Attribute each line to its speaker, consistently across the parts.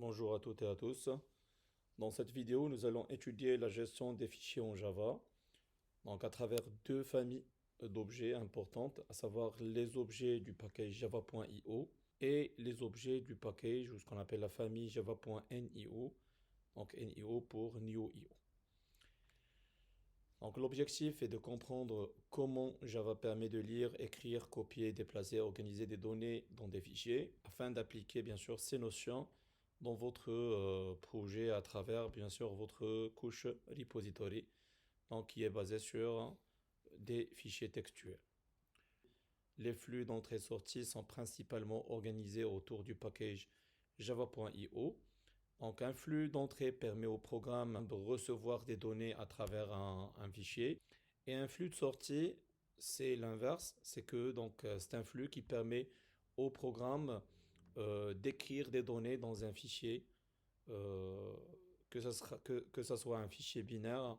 Speaker 1: Bonjour à toutes et à tous. Dans cette vidéo, nous allons étudier la gestion des fichiers en Java, donc à travers deux familles d'objets importantes, à savoir les objets du package java.io et les objets du package ou ce qu'on appelle la famille java.nio, donc NIO pour NeoIO. Donc l'objectif est de comprendre comment Java permet de lire, écrire, copier, déplacer, organiser des données dans des fichiers, afin d'appliquer bien sûr ces notions dans votre projet à travers bien sûr votre couche repository, donc qui est basée sur des fichiers textuels. Les flux d'entrée-sortie sont principalement organisés autour du package java.io. Donc un flux d'entrée permet au programme de recevoir des données à travers un fichier. Et un flux de sortie, c'est l'inverse. C'est que c'est un flux qui permet au programme d'écrire des données dans un fichier, euh, que ça soit un fichier binaire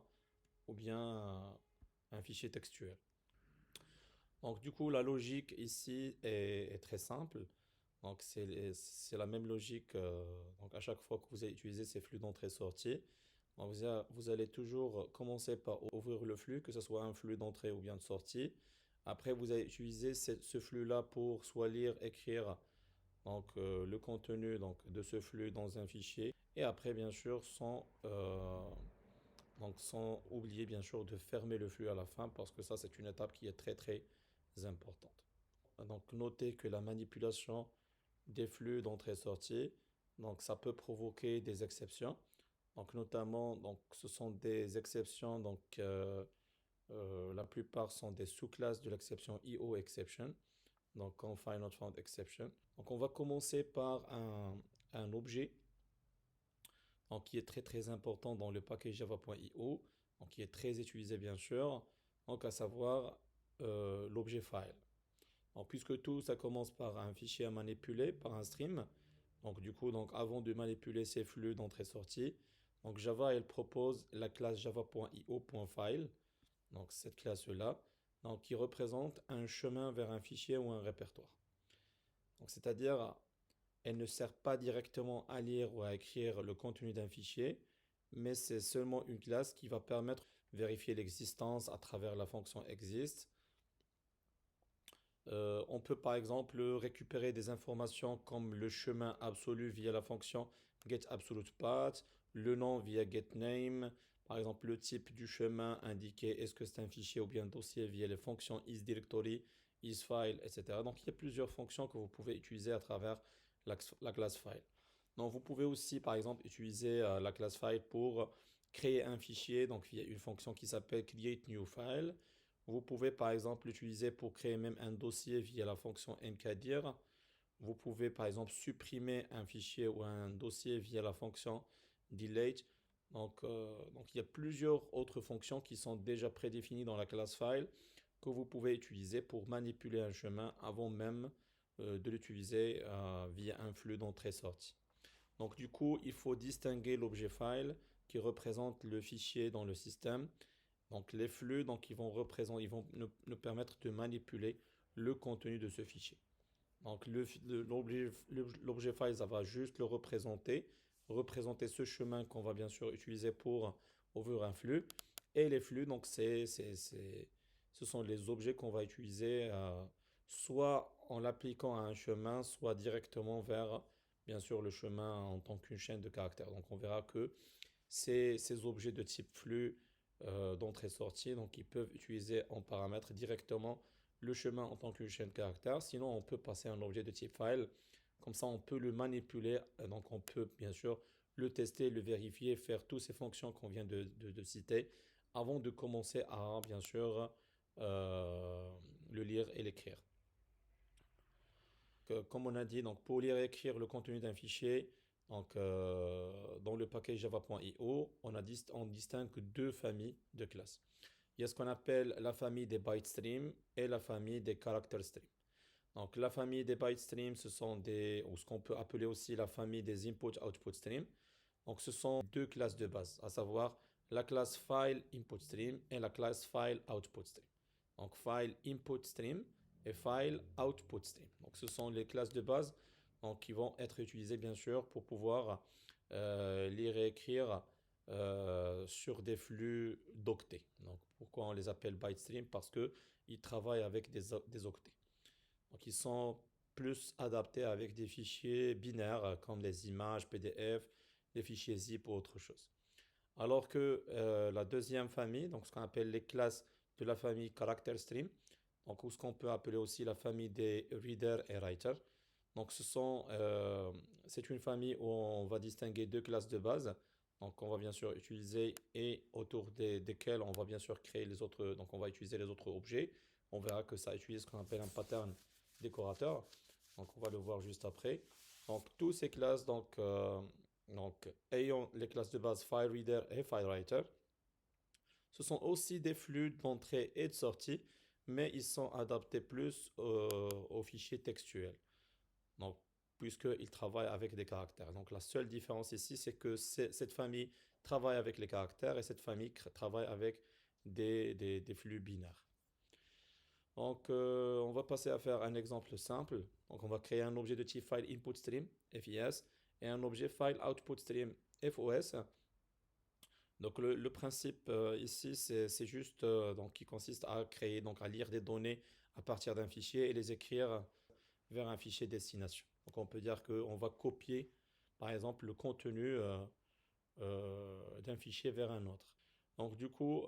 Speaker 1: ou bien un fichier textuel. Donc du coup, la logique ici est très simple. Donc c'est la même logique. Donc à chaque fois que vous allez utiliser ces flux d'entrée-sortie, donc vous allez toujours commencer par ouvrir le flux, que ce soit un flux d'entrée ou bien de sortie. Après, vous allez utiliser ce flux-là pour soit lire, écrire le contenu de ce flux dans un fichier. Et après, bien sûr, sans oublier bien sûr de fermer le flux à la fin parce que ça, c'est une étape qui est très très importante. Donc notez que la manipulation des flux d'entrée-sortie, donc ça peut provoquer des exceptions. Donc notamment, ce sont des exceptions, la plupart sont des sous-classes de l'exception IO exception, donc confine not found exception. Donc on va commencer par un objet qui est très très important dans le package java.io, donc qui est très utilisé bien sûr, donc à savoir l'objet file. Donc, puisque tout ça commence par un fichier à manipuler, par un stream, donc du coup, avant de manipuler ces flux d'entrée-sortie, donc Java elle propose la classe java.io.file, donc cette classe-là, donc qui représente un chemin vers un fichier ou un répertoire. Donc c'est-à-dire, elle ne sert pas directement à lire ou à écrire le contenu d'un fichier, mais c'est seulement une classe qui va permettre de vérifier l'existence à travers la fonction exist. On peut par exemple récupérer des informations comme le chemin absolu via la fonction getAbsolutePath, le nom via getName, par exemple le type du chemin indiqué, est-ce que c'est un fichier ou bien un dossier via les fonctions isDirectory, isFile, etc. Donc il y a plusieurs fonctions que vous pouvez utiliser à travers la classe file. Donc vous pouvez aussi par exemple utiliser la classe file pour créer un fichier, donc via une fonction qui s'appelle createNewFile. Vous pouvez par exemple l'utiliser pour créer même un dossier via la fonction mkdir. Vous pouvez par exemple supprimer un fichier ou un dossier via la fonction delete. Donc il y a plusieurs autres fonctions qui sont déjà prédéfinies dans la classe file que vous pouvez utiliser pour manipuler un chemin avant même de l'utiliser via un flux d'entrée-sortie. Donc du coup, il faut distinguer l'objet file qui représente le fichier dans le système. Donc les flux, ils vont nous permettre de manipuler le contenu de ce fichier. Donc l'objet file, ça va juste le représenter ce chemin qu'on va bien sûr utiliser pour ouvrir un flux. Et les flux, ce sont les objets qu'on va utiliser soit en l'appliquant à un chemin, soit directement vers bien sûr le chemin en tant qu'une chaîne de caractères. Donc on verra que ces objets de type flux d'entrée-sortie, donc ils peuvent utiliser en paramètre directement le chemin en tant qu'une chaîne de caractères. Sinon, on peut passer un objet de type file. Comme ça, on peut le manipuler. Donc, on peut bien sûr le tester, le vérifier, faire toutes ces fonctions qu'on vient de citer avant de commencer à, bien sûr, le lire et l'écrire. Comme on a dit, donc pour lire et écrire le contenu d'un fichier, dans le package java.io, on distingue deux familles de classes. Il y a ce qu'on appelle la famille des byte streams et la famille des character streams. Donc la famille des byte streams, ou ce qu'on peut appeler aussi la famille des input-output streams. Donc ce sont deux classes de base, à savoir la classe file input stream et la classe file output stream. Donc file input stream et file output stream. Donc ce sont les classes de base donc qui vont être utilisés bien sûr pour pouvoir lire et écrire sur des flux d'octets. Donc pourquoi on les appelle byte stream? Parce que ils travaillent avec des octets. Donc ils sont plus adaptés avec des fichiers binaires comme les images, PDF, les fichiers zip ou autre chose. Alors que la deuxième famille, donc ce qu'on appelle les classes de la famille character stream, donc ou ce qu'on peut appeler aussi la famille des reader et writer. Donc c'est une famille où on va distinguer deux classes de base. Donc on va bien sûr utiliser et autour desquelles on va bien sûr créer les autres. Donc on va utiliser les autres objets. On verra que ça utilise ce qu'on appelle un pattern décorateur. Donc on va le voir juste après. Donc toutes ces classes donc ayant les classes de base FileReader et FileWriter, ce sont aussi des flux d'entrée et de sortie, mais ils sont adaptés plus aux fichiers textuels. Donc, puisqu'ils travaillent avec des caractères. Donc, la seule différence ici, c'est que cette famille travaille avec les caractères et cette famille travaille avec des flux binaires. Donc, on va passer à faire un exemple simple. Donc, on va créer un objet de type file input stream, FIS, et un objet file output stream, FOS. Donc, le principe ici, c'est juste donc, qui consiste à créer, donc à lire des données à partir d'un fichier et les écrire vers un fichier destination. Donc, on peut dire qu'on va copier, par exemple, le contenu d'un fichier vers un autre. Donc, du coup,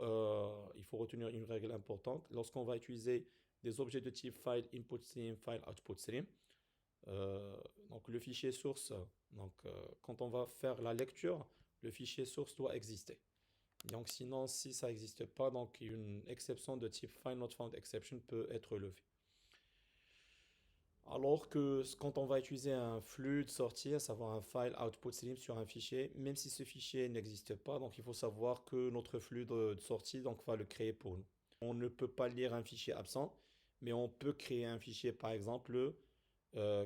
Speaker 1: il faut retenir une règle importante. Lorsqu'on va utiliser des objets de type file input stream, file output stream, euh, donc le fichier source, quand on va faire la lecture, le fichier source doit exister. Donc, sinon, si ça n'existe pas, donc une exception de type file not found exception peut être levée. Alors que quand on va utiliser un flux de sortie, à savoir un file output stream sur un fichier, même si ce fichier n'existe pas, donc il faut savoir que notre flux de sortie donc, va le créer pour nous. On ne peut pas lire un fichier absent, mais on peut créer un fichier par exemple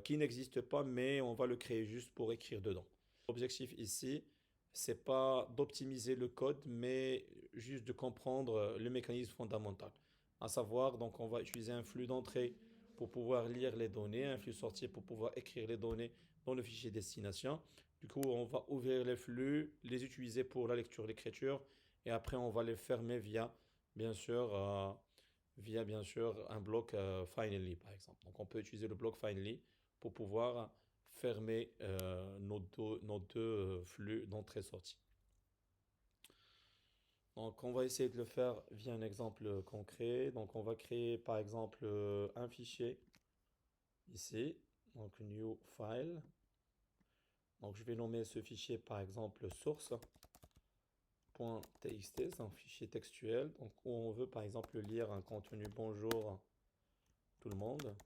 Speaker 1: qui n'existe pas, mais on va le créer juste pour écrire dedans. L'objectif ici, c'est pas d'optimiser le code, mais juste de comprendre le mécanisme fondamental. À savoir, donc on va utiliser un flux d'entrée pour pouvoir lire les données, un flux sorti pour pouvoir écrire les données dans le fichier destination. Du coup, on va ouvrir les flux, les utiliser pour la lecture, l'écriture, et après on va les fermer via bien sûr un bloc finally par exemple. Donc on peut utiliser le bloc finally pour pouvoir fermer nos deux flux d'entrée-sortie. Donc on va essayer de le faire via un exemple concret. Donc on va créer par exemple un fichier ici, donc new file. Donc je vais nommer ce fichier par exemple source.txt, c'est un fichier textuel, donc où on veut par exemple lire un contenu bonjour tout le monde.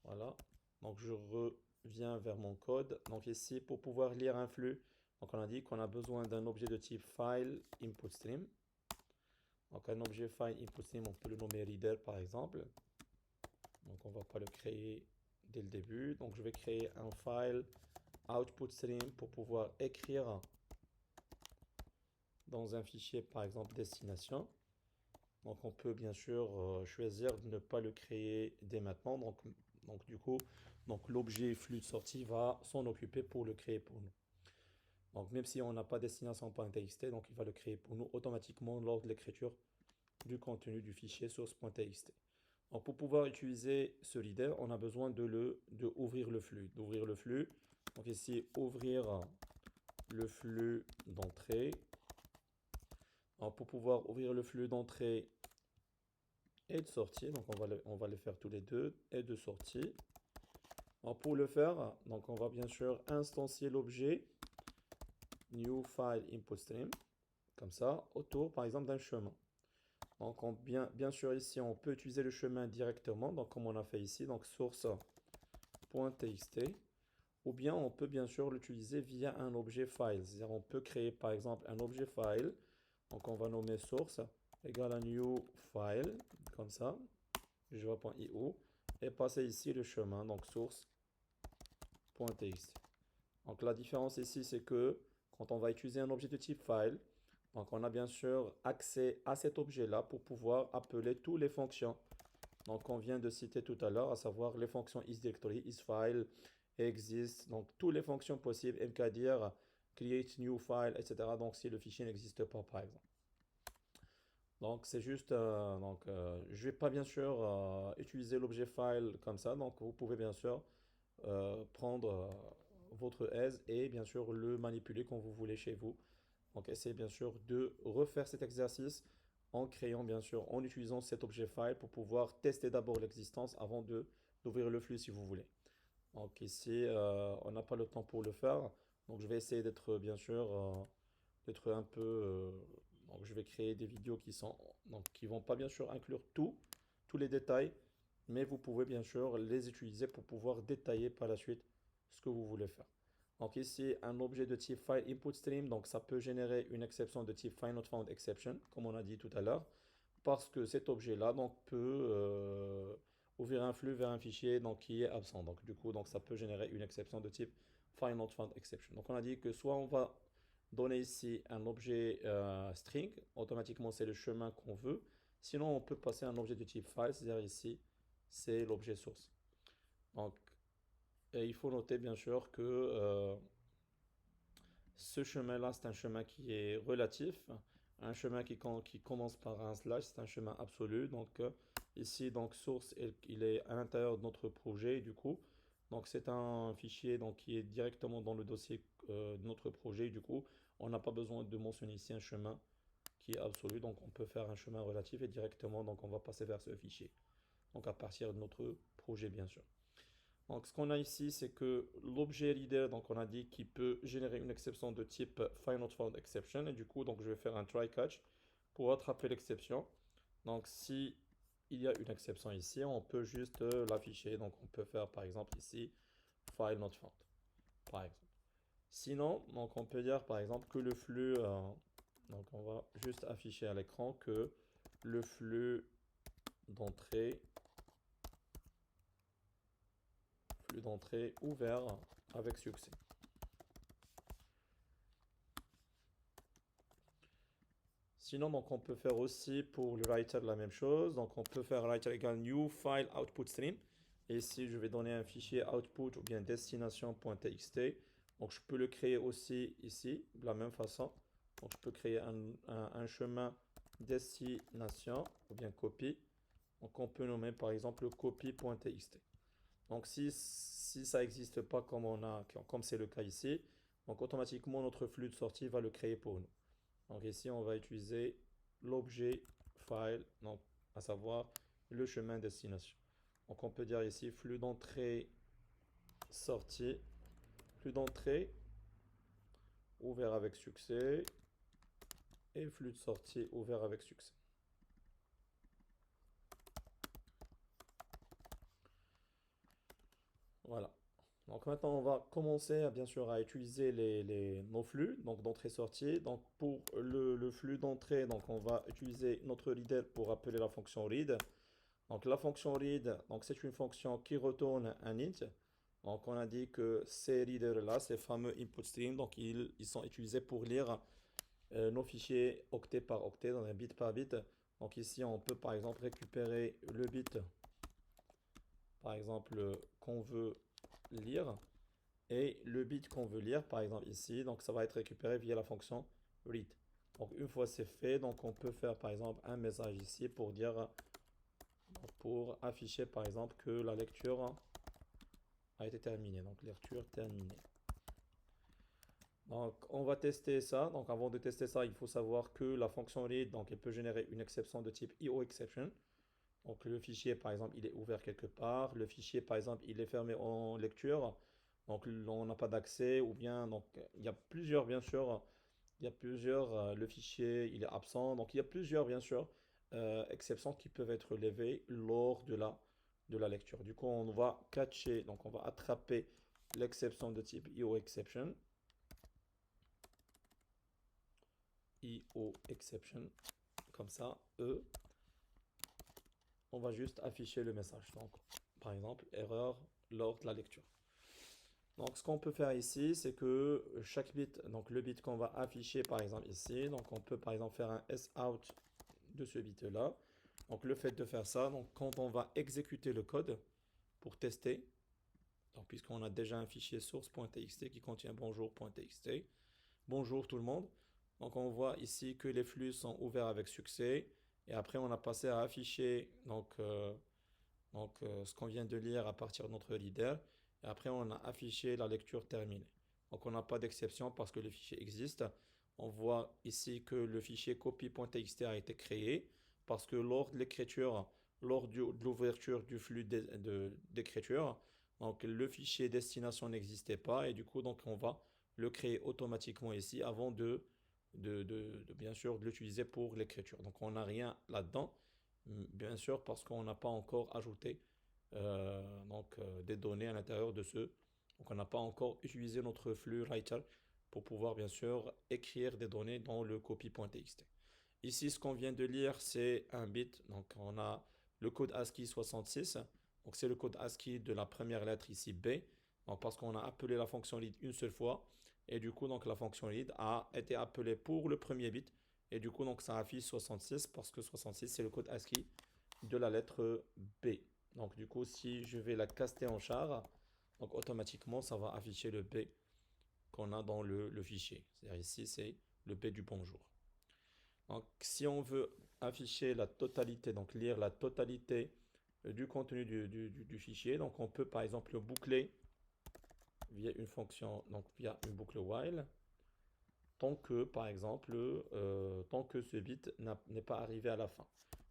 Speaker 1: Voilà. Donc je reviens vers mon code. Donc ici pour pouvoir lire un flux, donc on a dit qu'on a besoin d'un objet de type file input stream. Donc un objet file input stream, on peut le nommer reader par exemple. Donc on ne va pas le créer dès le début. Donc je vais créer un file output stream pour pouvoir écrire dans un fichier par exemple destination. Donc on peut bien sûr choisir de ne pas le créer dès maintenant. Donc du coup, l'objet flux de sortie va s'en occuper pour le créer pour nous. Donc même si on n'a pas destination.txt, donc il va le créer pour nous automatiquement lors de l'écriture du contenu du fichier source.txt. Donc pour pouvoir utiliser ce reader, on a besoin de ouvrir le flux. D'ouvrir le flux. Donc ici, ouvrir le flux d'entrée. Alors pour pouvoir ouvrir le flux d'entrée et de sortie, donc on va les faire tous les deux, et de sortie. Alors pour le faire, donc on va bien sûr instancier l'objet new file input stream, comme ça, autour par exemple d'un chemin. Donc bien sûr ici on peut utiliser le chemin directement, donc comme on a fait ici, donc source.txt, ou bien on peut bien sûr l'utiliser via un objet file, c'est-à-dire on peut créer par exemple un objet file, donc on va nommer source égale à new file, comme ça, java.io, et passer ici le chemin, donc source.txt. Donc la différence ici c'est que quand on va utiliser un objet de type file, donc on a bien sûr accès à cet objet-là pour pouvoir appeler toutes les fonctions donc on vient de citer tout à l'heure, à savoir les fonctions isDirectory, isFile, exist, donc toutes les fonctions possibles, mkdir, create new file, etc. Donc si le fichier n'existe pas, par exemple. Donc c'est juste, je vais pas bien sûr utiliser l'objet file comme ça, donc vous pouvez bien sûr prendre votre as et bien sûr le manipuler comme vous voulez chez vous. Donc essayez bien sûr de refaire cet exercice en créant bien sûr, en utilisant cet objet file pour pouvoir tester d'abord l'existence avant d'ouvrir le flux si vous voulez. Donc ici, on n'a pas le temps pour le faire, donc je vais essayer d'être bien sûr, d'être un peu, donc je vais créer des vidéos qui vont pas bien sûr inclure tous les détails, mais vous pouvez bien sûr les utiliser pour pouvoir détailler par la suite ce que vous voulez faire. Donc ici, un objet de type file input stream, donc ça peut générer une exception de type find not found exception, comme on a dit tout à l'heure, parce que cet objet-là donc peut ouvrir un flux vers un fichier donc qui est absent. Donc du coup, donc ça peut générer une exception de type find not found exception. Donc on a dit que soit on va donner ici un objet string, automatiquement c'est le chemin qu'on veut. Sinon, on peut passer un objet de type file, c'est-à-dire ici, c'est l'objet source. Donc, et il faut noter bien sûr que ce chemin-là, c'est un chemin qui est relatif. Un chemin qui commence par un slash, c'est un chemin absolu. Donc, ici, donc, source, il est à l'intérieur de notre projet, du coup. Donc, c'est un fichier donc, qui est directement dans le dossier de notre projet. Du coup, on n'a pas besoin de mentionner ici un chemin qui est absolu. Donc, on peut faire un chemin relatif et directement, donc, on va passer vers ce fichier. Donc, à partir de notre projet, bien sûr. Donc, ce qu'on a ici, c'est que l'objet reader, donc on a dit qu'il peut générer une exception de type find not found exception. Et du coup, donc je vais faire un try catch pour attraper l'exception. Donc, si il y a une exception ici, on peut juste l'afficher. Donc, on peut faire par exemple ici file not found, par exemple. Sinon, donc on peut dire par exemple que le flux, donc on va juste afficher à l'écran que le flux d'entrée ouvert avec succès. Sinon, donc on peut faire aussi pour le writer la même chose. Donc on peut faire writer égale new file output stream. Et ici, je vais donner un fichier output ou bien destination.txt. Donc je peux le créer aussi ici, de la même façon. Donc je peux créer un chemin destination ou bien copy. Donc on peut nommer par exemple copy.txt. Donc si ça n'existe pas comme c'est le cas ici, donc automatiquement notre flux de sortie va le créer pour nous. Donc ici on va utiliser l'objet file, donc à savoir le chemin destination. Donc on peut dire ici flux d'entrée sortie, flux d'entrée ouvert avec succès et flux de sortie ouvert avec succès. Voilà. Donc maintenant, on va commencer bien sûr à utiliser nos flux, donc d'entrée-sortie. Donc pour le flux d'entrée, donc on va utiliser notre reader pour appeler la fonction read. Donc la fonction read, donc c'est une fonction qui retourne un int. Donc on a dit que ces readers-là, ces fameux input stream, donc ils sont utilisés pour lire nos fichiers octet par octet, dans un bit par bit. Donc ici, on peut par exemple récupérer le bit, par exemple, qu'on veut lire et le bit qu'on veut lire, par exemple ici, donc ça va être récupéré via la fonction read. Donc une fois c'est fait, donc on peut faire par exemple un message ici pour afficher par exemple que la lecture a été terminée. Donc lecture terminée. Donc on va tester ça. Donc avant de tester ça, il faut savoir que la fonction read, donc elle peut générer une exception de type IOException. Donc le fichier par exemple il est ouvert quelque part, le fichier par exemple il est fermé en lecture, donc on n'a pas d'accès, ou bien donc il y a plusieurs bien sûr, le fichier il est absent, donc il y a plusieurs bien sûr exceptions qui peuvent être levées lors de la lecture. Du coup on va catcher, donc on va attraper l'exception de type IOException, IOException, comme ça, on va juste afficher le message. Donc, par exemple, erreur lors de la lecture. Donc, ce qu'on peut faire ici, c'est que chaque bit, donc le bit qu'on va afficher, par exemple ici, donc on peut par exemple faire un sout de ce bit-là. Donc le fait de faire ça, donc quand on va exécuter le code pour tester, donc puisqu'on a déjà un fichier source.txt qui contient bonjour.txt, bonjour tout le monde. Donc on voit ici que les flux sont ouverts avec succès. Et après on a passé à afficher ce qu'on vient de lire à partir de notre leader. Et après on a affiché la lecture terminée. Donc on n'a pas d'exception parce que le fichier existe. On voit ici que le fichier copy.txt a été créé parce que lors de l'écriture, de l'ouverture du flux d'écriture, donc le fichier destination n'existait pas et du coup donc on va le créer automatiquement ici avant bien sûr de l'utiliser pour l'écriture. Donc on n'a rien là-dedans, bien sûr parce qu'on n'a pas encore ajouté des données à l'intérieur de ce. Donc on n'a pas encore utilisé notre flux writer pour pouvoir bien sûr écrire des données dans le copy.txt. Ici, ce qu'on vient de lire, c'est un bit. Donc on a le code ASCII 66. Donc c'est le code ASCII de la première lettre ici B. Donc parce qu'on a appelé la fonction lead une seule fois. Et du coup, donc la fonction lead a été appelée pour le premier bit. Et du coup, donc ça affiche 66 parce que 66 c'est le code ASCII de la lettre B. Donc du coup, si je vais la caster en char, donc automatiquement ça va afficher le B qu'on a dans le fichier. C'est-à-dire ici, c'est le B du bonjour. Donc, si on veut afficher la totalité, donc lire la totalité du contenu du fichier, donc on peut par exemple le boucler via une fonction, donc via une boucle while, tant que par exemple, tant que ce bit n'est pas arrivé à la fin.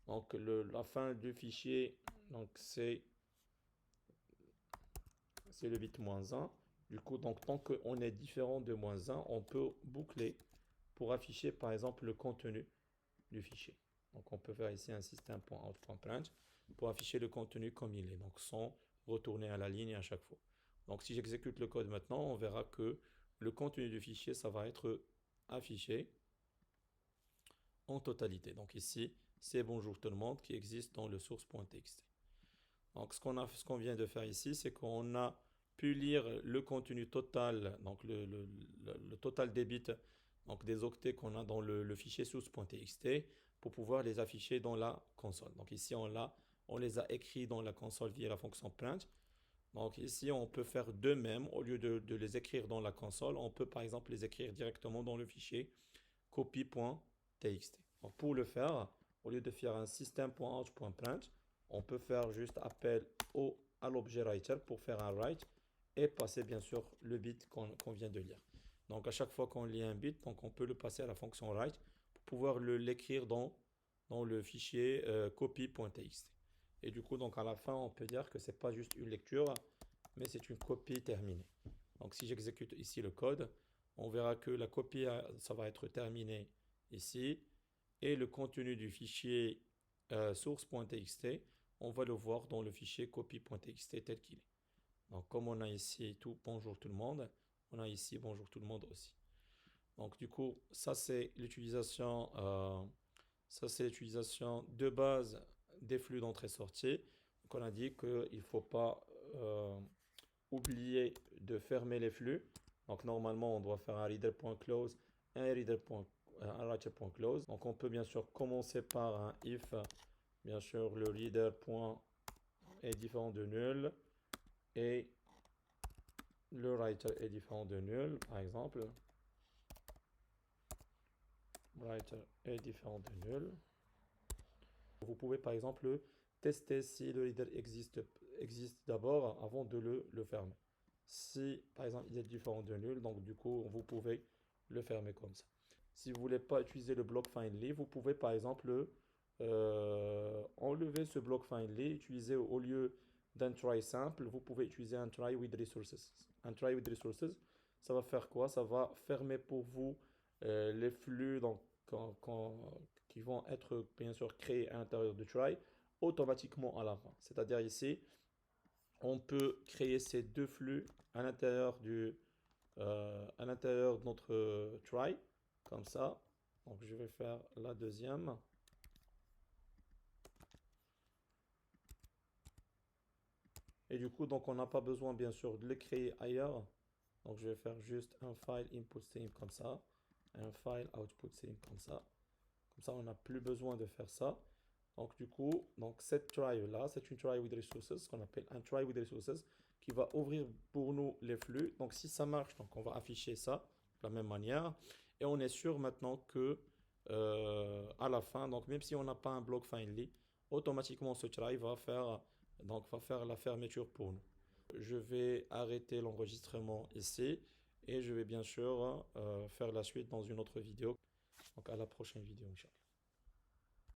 Speaker 1: Donc la fin du fichier, donc c'est le bit -1. Du coup, donc tant qu'on est différent de -1, on peut boucler pour afficher par exemple le contenu du fichier. Donc on peut faire ici un system.out.print pour afficher le contenu comme il est, donc sans retourner à la ligne à chaque fois. Donc si j'exécute le code maintenant, on verra que le contenu du fichier, ça va être affiché en totalité. Donc ici, c'est bonjour tout le monde qui existe dans le source.txt. Donc ce qu'on vient de faire ici, c'est qu'on a pu lire le contenu total, donc le total des bits, donc des octets qu'on a dans le fichier source.txt pour pouvoir les afficher dans la console. Donc ici, on les a écrits dans la console via la fonction print. Donc ici, on peut faire de même. Au lieu de les écrire dans la console, on peut par exemple les écrire directement dans le fichier copy.txt. Donc pour le faire, au lieu de faire un system.out.print, on peut faire juste appel à l'objet writer pour faire un write et passer bien sûr le bit qu'on vient de lire. Donc à chaque fois qu'on lit un bit, donc on peut le passer à la fonction write pour pouvoir l'écrire dans le fichier copy.txt. Et du coup, donc à la fin, on peut dire que c'est pas juste une lecture, mais c'est une copie terminée. Donc si j'exécute ici le code, on verra que la copie, ça va être terminé ici. Et le contenu du fichier source.txt, on va le voir dans le fichier copy.txt tel qu'il est. Donc comme on a ici tout bonjour tout le monde, on a ici bonjour tout le monde aussi. Donc du coup, ça c'est l'utilisation de base des flux d'entrée-sortie. Donc on a dit qu'il ne faut pas oublier de fermer les flux. Donc normalement, on doit faire un reader.close et un writer.close. Donc on peut bien sûr commencer par un if, bien sûr le reader est différent de nul et le writer est différent de nul, par exemple. Writer est différent de nul. Vous pouvez par exemple tester si le reader existe d'abord avant de le fermer. Si par exemple il est différent de nul, donc du coup vous pouvez le fermer comme ça. Si vous ne voulez pas utiliser le block finally, vous pouvez par exemple enlever ce block finally, utiliser au lieu d'un try simple, vous pouvez utiliser un try with resources. Un try with resources, ça va faire quoi? Ça va fermer pour vous les flux donc, qui vont être bien sûr créés à l'intérieur du try automatiquement à la fin. C'est-à-dire ici, on peut créer ces deux flux à l'intérieur à l'intérieur de notre try, comme ça. Donc je vais faire la deuxième. Et du coup, donc on n'a pas besoin bien sûr de les créer ailleurs. Donc je vais faire juste un file input stream comme ça, un file output stream comme ça. Comme ça, on n'a plus besoin de faire ça. Donc du coup, donc cette try là, c'est une try with resources, ce qu'on appelle un try with resources, qui va ouvrir pour nous les flux. Donc si ça marche, donc on va afficher ça de la même manière. Et on est sûr maintenant que à la fin, donc même si on n'a pas un block finally, automatiquement ce try va faire la fermeture pour nous. Je vais arrêter l'enregistrement ici et je vais bien sûr faire la suite dans une autre vidéo. Donc à la prochaine vidéo, Inch'Allah.